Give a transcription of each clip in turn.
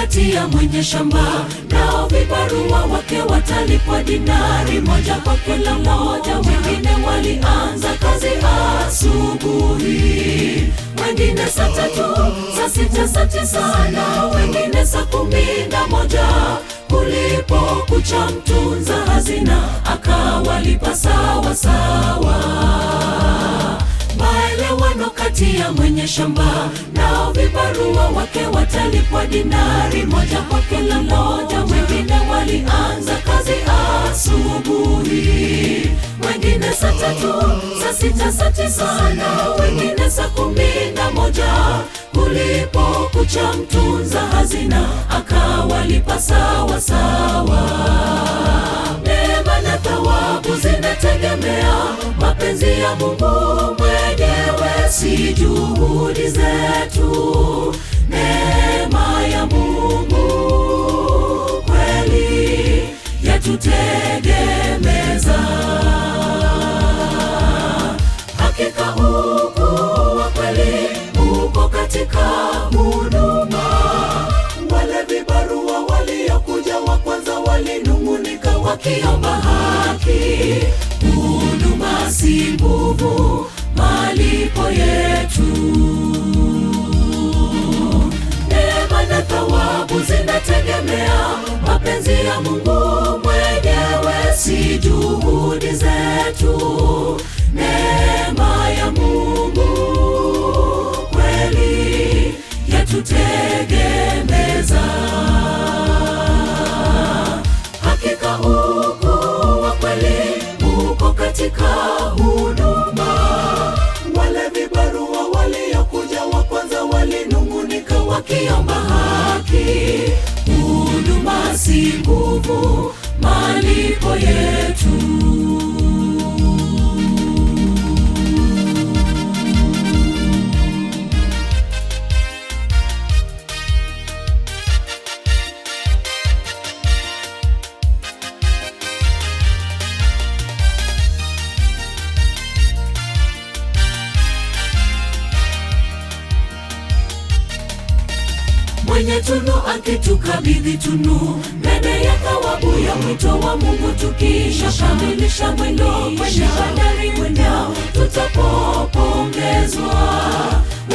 kati ya mwenye shamba, nao vibarua wake watalipwa dinari moja kwa kila mmoja. Wengine walianza kazi asubuhi, wengine saa 3, saa 6, saa 9 na wengine saa 11. Kulipokucha, mtunza hazina akawalipa sawa sawa. Maelewano kati ya mwenye shamba, nao vibarua wake watalipwa dinari moja kwa kila mmoja. Wengine walianza kazi asubuhi, wengine saa 3, saa 6, saa 9 na wengine saa 11. Kulipokucha, mtunza hazina akawalipa sawa sawa. Neema na thawabu zinategemea mapenzi ya Mungu mwenyewe, si juhudi zetu. Neema ya Mungu kweli yatutegemeza. Hakika ukuu wa kweli uko katika huduma. Wale vibarua waliokuja wa kwanza walinung'unika wakiomba haki. Huduma si nguvu, malipo yetu. Neema na thawabu zinategemea mapenzi ya Mungu mwenyewe, si juhudi zetu. Neema ya Mungu kweli yatutegemeza. Hakika ukuu wa kweli uko katika huduma. Wale vibarua waliokuja wa kwanza walinung'unika wakiomba haki. Huduma si nguvu, malipo yetu. Mwenye tunu akitukabidhi tunu, mbele ya thawabu ya mwito wa Mungu, tukisha kamilisha mwendo kwenye bandari mwenda, tutapopongezwa.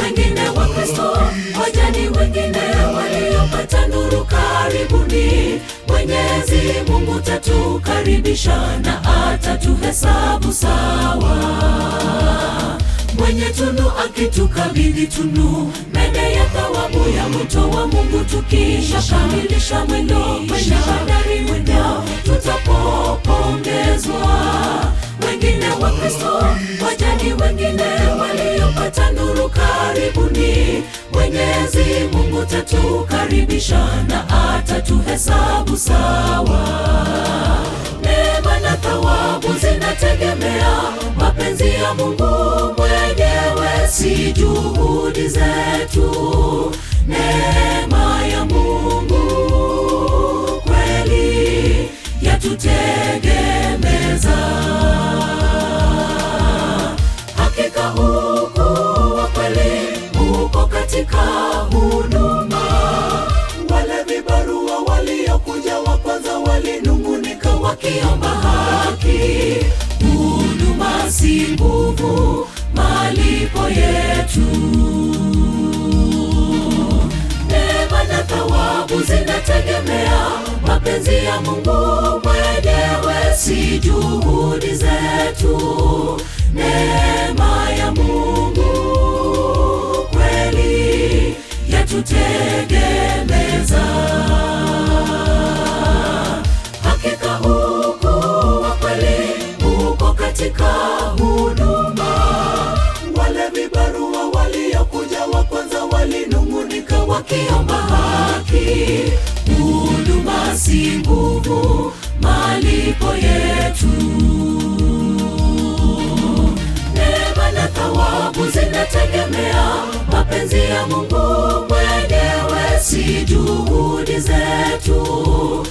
Wengine wa Kristo wajani, wengine waliopata nuru, karibuni. Mwenyezi Mungu tatukaribisha na atatuhesabu sawa. Mwenye tunu akitukabidhi tunu, mbele ya thawabu ya mwito wa Mungu, tukisha kamilisha mwendo kwenye bandari mwenda, tutapopongezwa. Wengine wa Kristo wajani, wengine waliopata nuru, karibuni. Mwenyezi Mungu tatukaribisha na atatuhesabu sawa. Neema na thawabu zinategemea mapenzi ya Mungu mwenyewe, si juhudi zetu. Neema ya Mungu kweli yatutegemeza. Hakika ukuu wa kweli uko katika huduma. Wale vibarua waliokuja wa kwanza walinung'unika wakiomba haki. Huduma si nguvu, malipo yetu. Neema na thawabu zinategemea mapenzi ya Mungu mwenyewe, si juhudi zetu. Neema ya Mungu kweli yatutegemeza. Hakika ukuu wa kweli uko katika huduma. Wale vibarua waliokuja wa kwanza walinung'unika wakiomba haki. Huduma si nguvu, malipo yetu. Neema na thawabu zinategemea mapenzi ya Mungu mwenyewe, si juhudi zetu.